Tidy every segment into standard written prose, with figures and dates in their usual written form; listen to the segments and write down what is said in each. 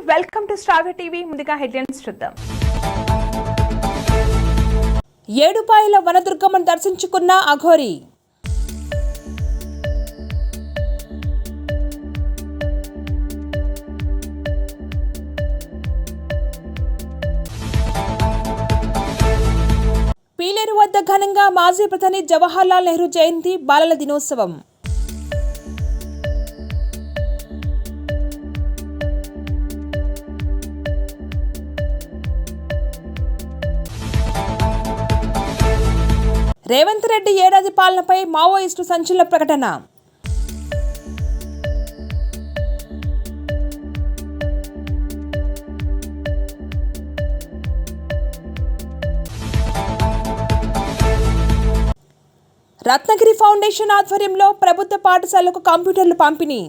Welcome to star TV. ముందుగా headlines చూద్దాం. ఏడుపాయల వనదుర్గమ్మను దర్శించుకున్న అఘోరి. పీలేరు వద్ద ఘనంగా మాజీ ప్రధాని జవహర్లాల్ నెహ్రూ జయంతి బాలల దినోత్సవం. రేవంత్ రెడ్డి ఏడాది పాలనపై మావోయిస్టు సంచలన ప్రకటన. రత్నగిరి ఫౌండేషన్ ఆధ్వర్యంలో ప్రభుత్వ పాఠశాలకు కంప్యూటర్లు పంపిణీ.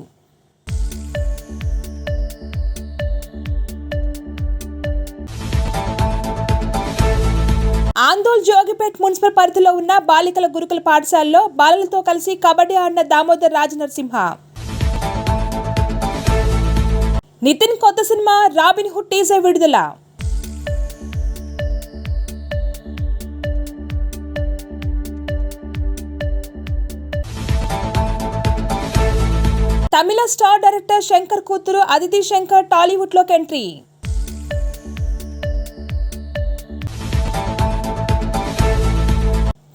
ఆందోళ్ జోగిపేట్ మున్సిపల్ పరిధిలో ఉన్న బాలికల గురుకుల పాఠశాలలో బాలలతో కలిసి కబడ్డీ ఆడిన దామోదర్ రాజనరసింహ. నితిన్ కొత్త సినిమా రాబిన్ హుడ్ టీజర్ విడుదల. తమిళ స్టార్ డైరెక్టర్ శంకర్ కూతురు అదితి శంకర్ టాలీవుడ్ లోకి ఎంట్రీ.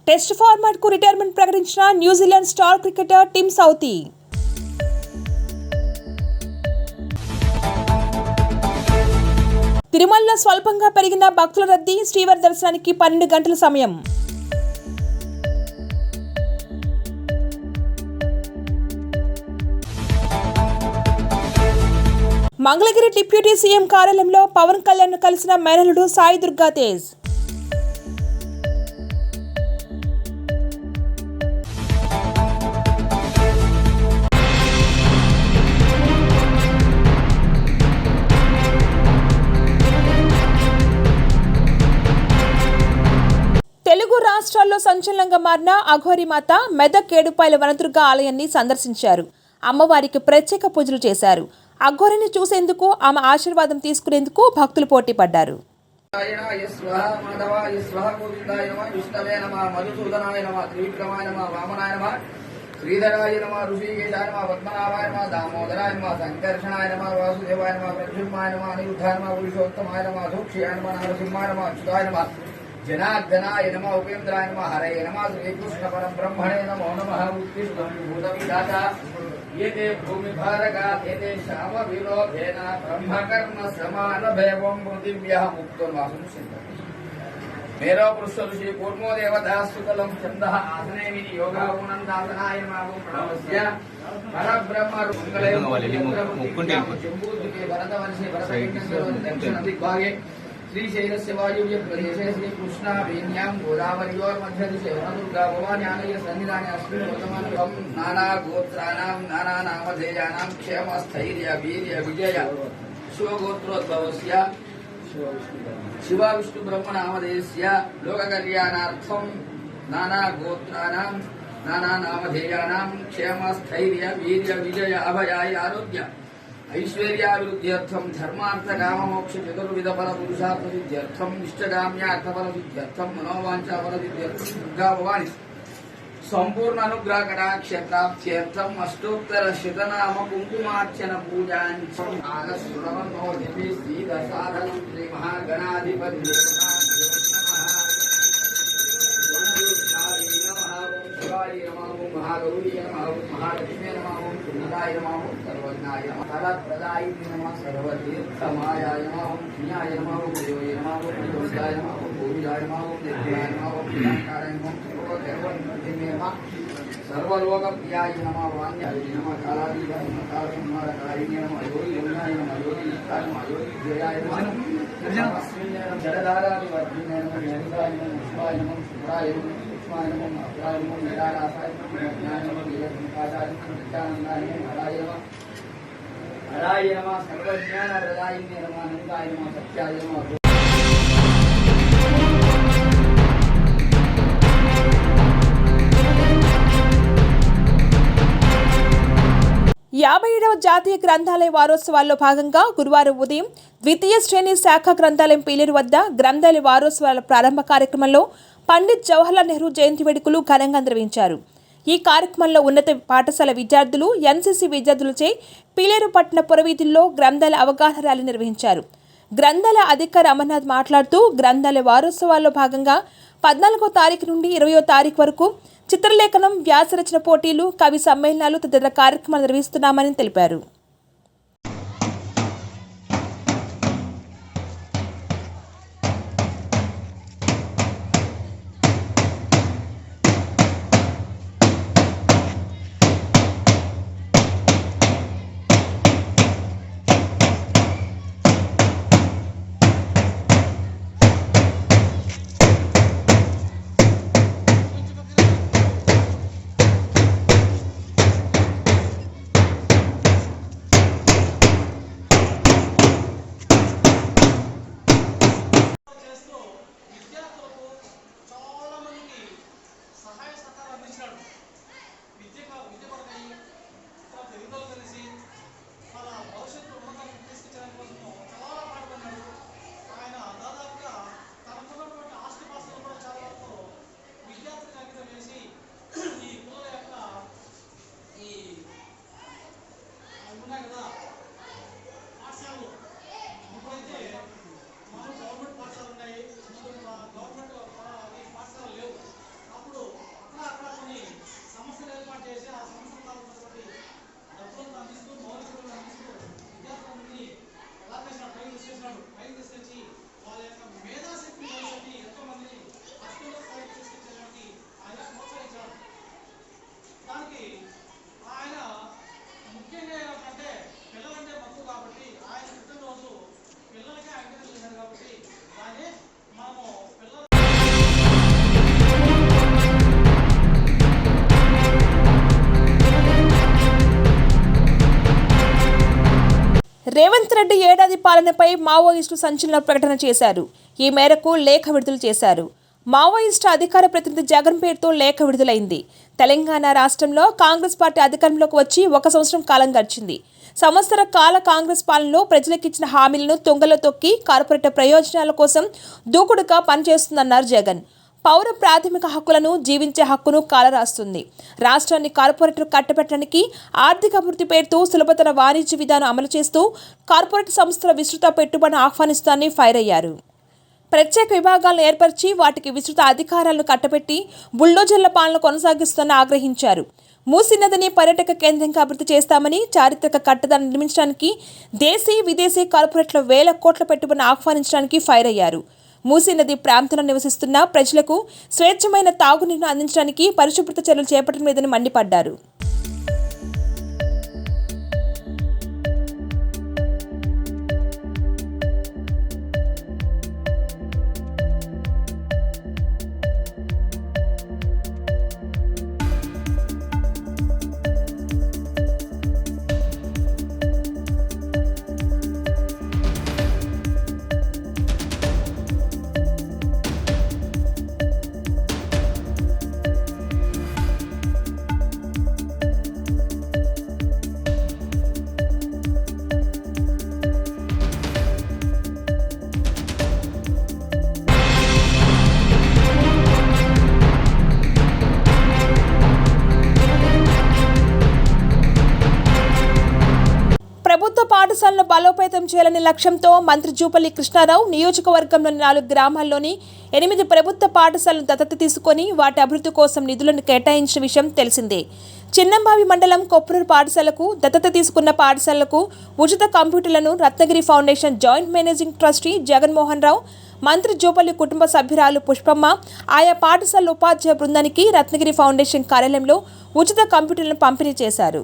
టెస్ట్ ఫార్మాట్ కు రిటైర్మెంట్ ప్రకటించిన New Zealand star cricketer Tim Southee. తిరుమలలో స్వల్పంగా పెరిగిన భక్తుల రద్దీ, శ్రీవారి దర్శనానికి 12 గంటల సమయం. మంగళగిరి డిప్యూటీ సీఎం కార్యాలయంలో పవన్ కళ్యాణ్ ను కలిసిన మేనల్లుడు సాయి దుర్గా తేజ్. తెలుగు రాష్ట్రాల్లో సంచలనంగా మారిన అఘోరి మాత మెదక్ ఏడుపాయల వనదుర్గ ఆలయాన్ని సందర్శించారు. అమ్మవారికి ప్రత్యేక పూజలు చేశారు. అఘోరిని చూసేందుకు ఆమె ఆశీర్వాదం తీసుకునేందుకు భక్తులు పోటీ పడ్డారు. శ్రీధరాయ నమ, ఋషికేశాయ నమ, పద్మనాభాయ నమ, దామోదరాయ నమ, సంకర్షణాయ నమ, వాసుదేవాయ నమ, ప్రద్యుమ్నాయ నమ, అనిరుద్ధాయ నమ, పురుషోత్తమాయ నమ, అధోక్షయాయ నమ, నరసింహాయ నమ, అచ్యుతాయ నమ, జనార్దనాయ నమ, ఉపేంద్రాయ నమ, హరయ నమ, శ్రీకృష్ణ పరం బ్రహ్మణే నమో నమః. ఉత్తిష్టభూతవిధాత ఏతే భూమిభారగా ఏతే శామ విలోభేన బ్రహ్మకర్మ సమాన భైవం పృథివ్యః ముక్తోన్వాసం సింధతి. మేరో పురుష ఋషి కూర్మో దేవదాసుకలం ఛందః ఆసనే విని యోగాగుణందాసనాయ నమః. ప్రణవస్య పరబ్రహ్మ జంబూద్వీపే భరతవర్షే భరతఖండే దక్షిణ దిగ్భాగే శ్రీశైలస్య వాయువ్య ప్రదేశే శ్రీకృష్ణా వేణ్యాం గోదావరియోర్మధ్యదిశే వనదుర్గా భవాని ఆలయ సన్నిధానే అస్మిన్ వర్తమానం నానా గోత్రానాం నానా నామధేయానాం క్షేమ స్థైర్య వీర్య విజయ శివగోత్రోద్భవస్య శివ విష్ణు బ్రహ్మ నామధేయస్య లోక కళ్యాణార్థం నానా గోత్రానాం నానా నామధేయానాం క్షేమ స్థైర్య వీర్య విజయ అభయాయ ఆరోగ్య ఐశ్వర్యాభివృద్ధ్యర్థం ధర్మార్థ కామ మోక్ష చతుర్విధ ఫల పురుషార్థ సిద్ధ్యర్థం ఇష్టకామ్యార్థ ఫల సిద్ధ్యర్థం మనోవాంఛా ఫల సిద్ధ్యర్థం దుర్గా భవాని సంపూర్ణ అనుగ్రహ కటాక్ష ప్రాప్త్యర్థం అష్టోత్తర శతనామ కుంకుమార్చన పూజాంచం ఆగస్సునవన్నో దివి శ్రీద సాధనం శ్రీ మహాగణాధిపతి महागौरी नमः, महालक्ष्मी नमः, सुंदराय नमः, सर्वज्ञाय नमः, फलप्रदायिने नमः, सर्वतीर्थमायाय नमः, पुण्याय नमः, देवाय नमः, प्रदोषाय नमः, भूमिजाय नमः, देवाय नमः, पुण्यकाराय नमः, सर्वधर्मनिधिने नमः, सर्वलोकप्रियाय नमः, वाण्याय नमः, कालादीनाय नमः, कालसंहारकारिणे नमः, योगिनाय नमः, योगीशाय नमः, योगिजयाय नमः, अस्मिन् जलधारादिवर्धिने नमः, जनिताय नमः, शिवाय नमः, शुक्राय नमः, सूक्ष्माय नमः, अप्राय नमः, निरारासाय नमः, ज्ञानाय नमः, वीरसंकाशाय नमः, नित्यानन्दाय नमः, हराय नमः, हराय नमः, सर्वज्ञानप्रदायिने नमः, अनन्ताय नमः, सत्याय नमः. 57వ జాతీయ గ్రంథాలయ వారోత్సవాల్లో భాగంగా గురువారం ఉదయం ద్వితీయ శ్రేణి శాఖ గ్రంథాలయం పీలేరు వద్ద గ్రంథాలయ వారోత్సవాల ప్రారంభ కార్యక్రమంలో పండిత్ జవహర్లాల్ నెహ్రూ జయంతి వేడుకలు ఘనంగా నిర్వహించారు. ఈ కార్యక్రమంలో ఉన్నత పాఠశాల విద్యార్థులు, ఎన్సీసీ విద్యార్థులచే పీలేరు పట్టణ పురవీధుల్లో గ్రంథాలయ అవగాహన ర్యాలీ నిర్వహించారు. గ్రంథాలయ అధికారి అమర్నాథ్ మాట్లాడుతూ గ్రంథాలయ వారోత్సవాల్లో భాగంగా 14వ తారీఖు నుండి 20వ తారీఖు వరకు చిత్రలేఖనం, వ్యాసరచన పోటీలు, కవి సమ్మేళనాలు తదితర కార్యక్రమాలు నిర్వహిస్తున్నామని తెలిపారు. రేవంత్ రెడ్డి ఏడాది పాలనపై మావోయిస్టు సంచలన ప్రకటన చేశారు. ఈ మేరకు లేఖ విడుదల చేశారు. మావోయిస్టు అధికార ప్రతినిధి జగన్ పేరుతో లేఖ విడుదలైంది. తెలంగాణ రాష్ట్రంలో కాంగ్రెస్ పార్టీ అధికారంలోకి వచ్చి 1 సంవత్సరం కాలం గడిచింది. సంవత్సర కాల కాంగ్రెస్ పాలనలో ప్రజలకిచ్చిన హామీలను తుంగలో తొక్కి కార్పొరేట్ ప్రయోజనాల కోసం దూకుడుగా పనిచేస్తుందన్నారు జగన్. పౌర ప్రాథమిక హక్కులను, జీవించే హక్కును కాలరాస్తుంది. రాష్ట్రాన్ని కార్పొరేటర్ కట్టబెట్టడానికి ఆర్థిక అభివృద్ధి పేరుతో సులభతర వాణిజ్య విధానం అమలు చేస్తూ కార్పొరేట్ సంస్థల విస్తృత పెట్టుబడిని ఆహ్వానిస్తానని ఫైర్ అయ్యారు. ప్రత్యేక విభాగాలను ఏర్పరిచి వాటికి విస్తృత అధికారాలను కట్టబెట్టి బుల్డోజర్ల పాలన కొనసాగిస్తానని ఆగ్రహించారు. మూసీ నదిని పర్యాటక కేంద్రంగా అభివృద్ధి చేస్తామని, చారిత్రక కట్టడాన్ని నిర్మించడానికి దేశీ, విదేశీ కార్పొరేట్ల 1000 కోట్ల పెట్టుబడిని ఆహ్వానించడానికి ఫైర్ అయ్యారు. మూసీ నది ప్రాంతంలో నివసిస్తున్న ప్రజలకు స్వేచ్ఛమైన తాగునీరును అందించడానికి పరిశుభ్రత చర్యలు చేపట్టడం లేదని మండిపడ్డారు. ప్రభుత్వ పాఠశాలను బలోపేతం చేయాలనే లక్ష్యంతో మంత్రి జూపల్లి కృష్ణారావు నియోజకవర్గంలోని 4 గ్రామాల్లోని 8 ప్రభుత్వ పాఠశాలను దత్తత తీసుకొని వాటి అభివృద్ధి కోసం నిధులను కేటాయించిన విషయం తెలిసిందే. చిన్నంబావి మండలం కొప్పూరు పాఠశాలకు దత్తత తీసుకున్న పాఠశాలకు ఉచిత కంప్యూటర్లను Ratnagiri foundation joint managing trustee Jaganmohan Rao, మంత్రి జూపల్లి కుటుంబ సభ్యురాలు పుష్పమ్మ ఆయా పాఠశాల ఉపాధ్యాయ బృందానికి రత్నగిరి ఫౌండేషన్ కార్యాలయంలో ఉచిత కంప్యూటర్లను పంపిణీ చేశారు.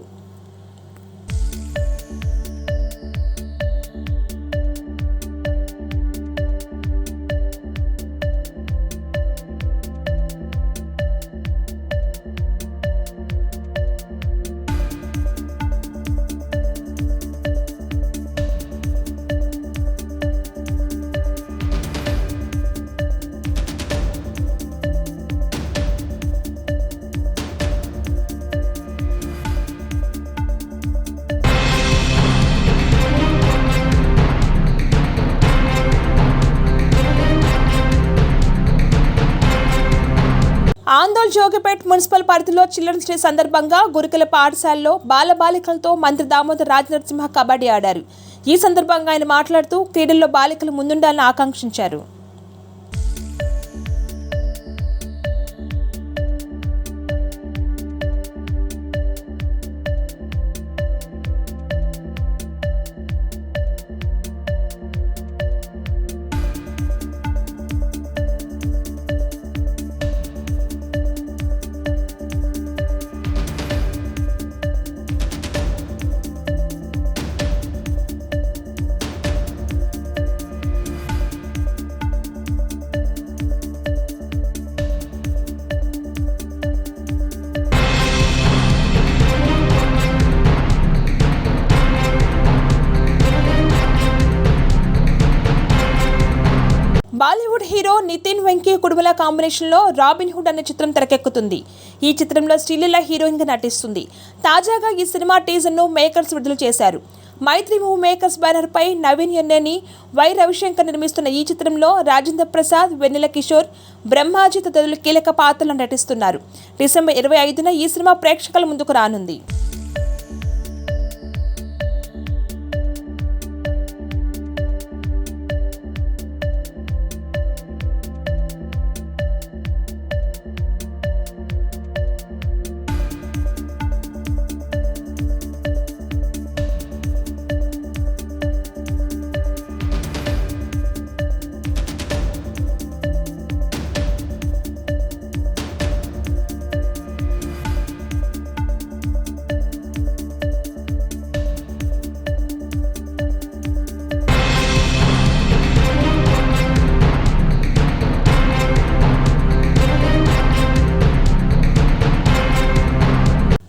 ఆందోళ్ జోగిపేట్ మున్సిపల్ పరిధిలో చిల్డ్రన్స్ డే సందర్భంగా గురుకుల పాఠశాలలో బాలబాలికలతో మంత్రి దామోదర్ రాజనరసింహ కబడ్డీ ఆడారు. ఈ సందర్భంగా ఆయన మాట్లాడుతూ క్రీడల్లో బాలికలు ముందుండాలని ఆకాంక్షించారు. బాలీవుడ్ హీరో నితిన్ వెంకీ కుడుమల కాంబినేషన్లో రాబిన్ హుడ్ అనే చిత్రం తెరకెక్కుతుంది. ఈ చిత్రంలో శ్రీలీల హీరోయిన్గా నటిస్తుంది. తాజాగా ఈ సినిమా టీజర్ను మేకర్స్ విడుదల చేశారు. మైత్రి మూవీ మేకర్స్ బ్యానర్పై నవీన్ ఎన్నేని, వై రవిశంకర్ నిర్మిస్తున్న ఈ చిత్రంలో రాజేంద్ర ప్రసాద్, వెన్నెల కిషోర్, బ్రహ్మాజీ తదితరులు కీలక పాత్రలను నటిస్తున్నారు. డిసెంబర్ 25న ఈ సినిమా ప్రేక్షకుల ముందుకు రానుంది.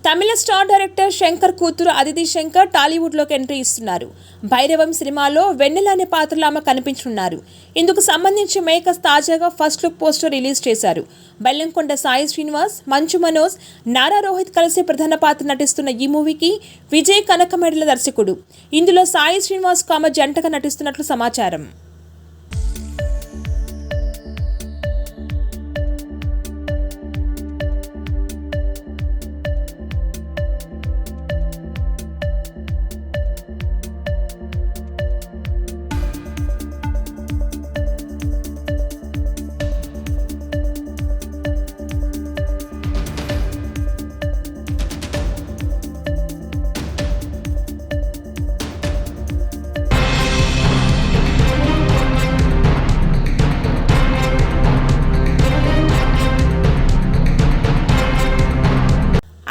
తమిళ స్టార్ డైరెక్టర్ శంకర్ కూతురు అదితి శంకర్ టాలీవుడ్లోకి ఎంట్రీ ఇస్తున్నారు. భైరవం సినిమాలో వెన్నెల అనే పాత్రలో ఆమె కనిపించనున్నారు. ఇందుకు సంబంధించి మేకర్స్ తాజాగా ఫస్ట్ లుక్ పోస్టర్ రిలీజ్ చేశారు. బెల్లంకొండ సాయి శ్రీనివాస్, మంచు మనోజ్, నారా రోహిత్ కలిసి ప్రధాన పాత్ర నటిస్తున్న ఈ మూవీకి విజయ్ కనకమేడల దర్శకుడు. ఇందులో సాయి శ్రీనివాస్ ఆమె జంటగా నటిస్తున్నట్లు సమాచారం.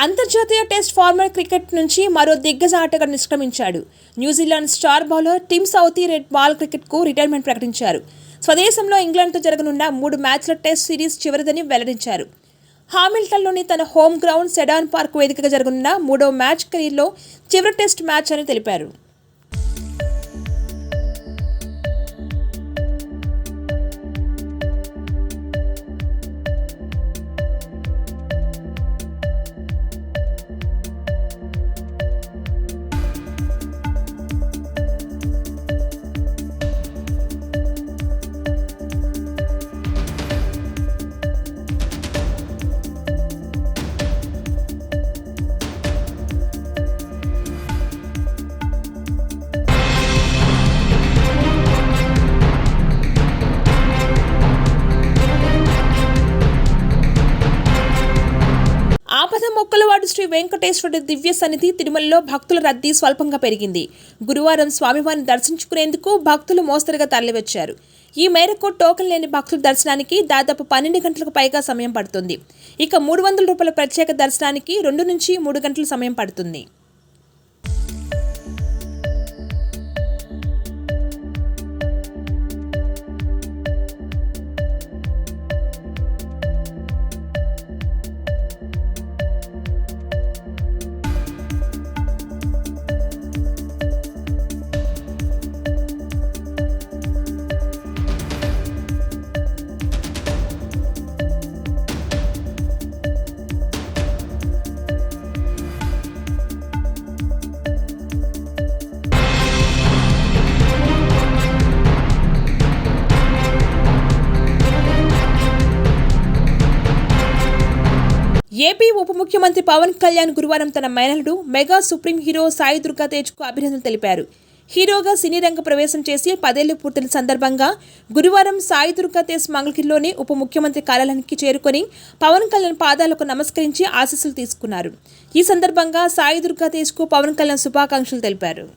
అంతర్జాతీయ టెస్ట్ ఫార్మాట్ క్రికెట్ నుంచి మరో దిగ్గజ ఆటగాడు నిష్క్రమించాడు. New Zealand star bowler Tim Southee red ball క్రికెట్కు రిటైర్మెంట్ ప్రకటించారు. స్వదేశంలో ఇంగ్లాండ్తో జరగనున్న 3 మ్యాచ్ల టెస్ట్ సిరీస్ చివరిదని వెల్లడించారు. హామిల్టన్లోని తన హోమ్ గ్రౌండ్ సెడాన్ పార్క్ వేదికగా జరగనున్న 3వ మ్యాచ్ కెరీర్లో చివరి టెస్ట్ మ్యాచ్ అని తెలిపారు. మొక్కలవాడు శ్రీ వెంకటేశ్వరుడి దివ్య సన్నిధి తిరుమలలో భక్తుల రద్దీ స్వల్పంగా పెరిగింది. గురువారం స్వామివారిని దర్శించుకునేందుకు భక్తులు మోస్తరుగా తరలివచ్చారు. ఈ మేరకు టోకెన్ లేని భక్తుల దర్శనానికి దాదాపు 12 గంటలకు పైగా సమయం పడుతుంది. ఇక 300 రూపాయల ప్రత్యేక దర్శనానికి 2 నుంచి 3 గంటల సమయం పడుతుంది. ఏపీ ఉప ముఖ్యమంత్రి పవన్ కళ్యాణ్ గురువారం తన మేనల్లుడు mega supreme hero Sai Durga తేజ్కు అభినందనలు తెలిపారు. హీరోగా సినీ రంగ ప్రవేశం చేసి 10 ఏళ్లు పూర్తయిన సందర్భంగా గురువారం సాయి దుర్గా తేజ్ మంగళగిరిలోని ఉప ముఖ్యమంత్రి కార్యాలయానికి చేరుకొని పవన్ కళ్యాణ్ పాదాలకు నమస్కరించి ఆశీస్సులు తీసుకున్నారు. ఈ సందర్భంగా సాయి దుర్గా తేజ్కు పవన్ కళ్యాణ్ శుభాకాంక్షలు తెలిపారు.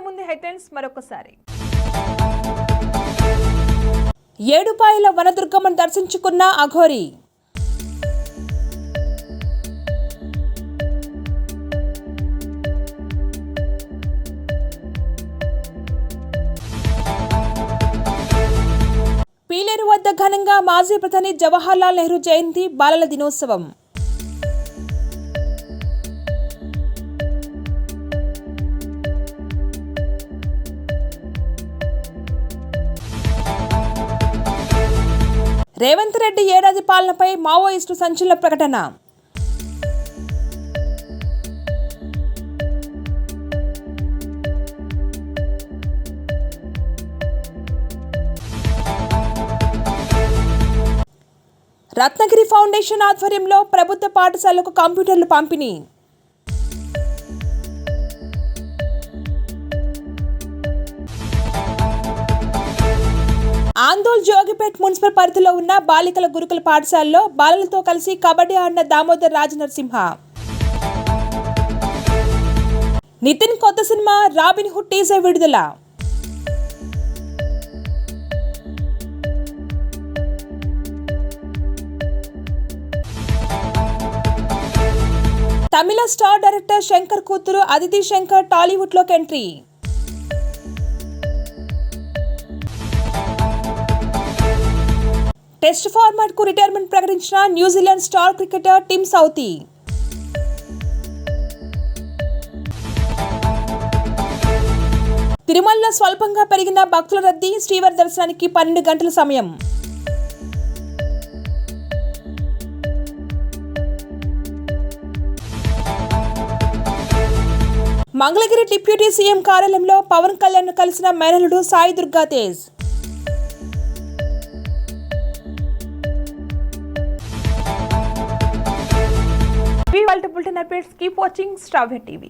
ముందు హెడ్లైన్స్ మరొకసారి. ఏడుపాయల వనదుర్గమ్మను దర్శించుకున్న అఘోరి. పీలేరు వద్ద ఘనంగా మాజీ ప్రధాని జవహర్లాల్ నెహ్రూ జయంతి బాలల దినోత్సవం. రేవంత్ రెడ్డి ఏడాది పాలనపై మావోయిస్టు సంచలన ప్రకటన. రత్నగిరి ఫౌండేషన్ ఆధ్వర్యంలో ప్రభుత్వ పాఠశాలకు కంప్యూటర్లు పంపిణీ. ఆందోళ్ జోగిపేట్ మున్సిపల్ పరిధిలో ఉన్న బాలికల గురుకుల పాఠశాలలో బాలలతో కలిసి కబడ్డీ ఆడిన దామోదర్ రాజనరసింహ. నితిన్ కొత్త సినిమా రాబిన్ హుడ్ టీజర్ విడుదల. తమిళ స్టార్ డైరెక్టర్ శంకర్ కూతురు అదితి శంకర్ టాలీవుడ్ లోకి ఎంట్రీ. టెస్ట్ ఫార్మాట్ కు రిటైర్మెంట్ ప్రకటించిన New Zealand star cricketer Tim Southee. తిరుమలలో స్వల్పంగా పెరిగిన భక్తుల రద్దీ, శ్రీవారి దర్శనానికి 12 గంటల సమయం. మంగళగిరి డిప్యూటీ సీఎం కార్యాలయంలో పవన్ కళ్యాణ్ కలిసిన మేనల్లుడు Sai Durga Tej. Bulletin updates, keep watching star TV.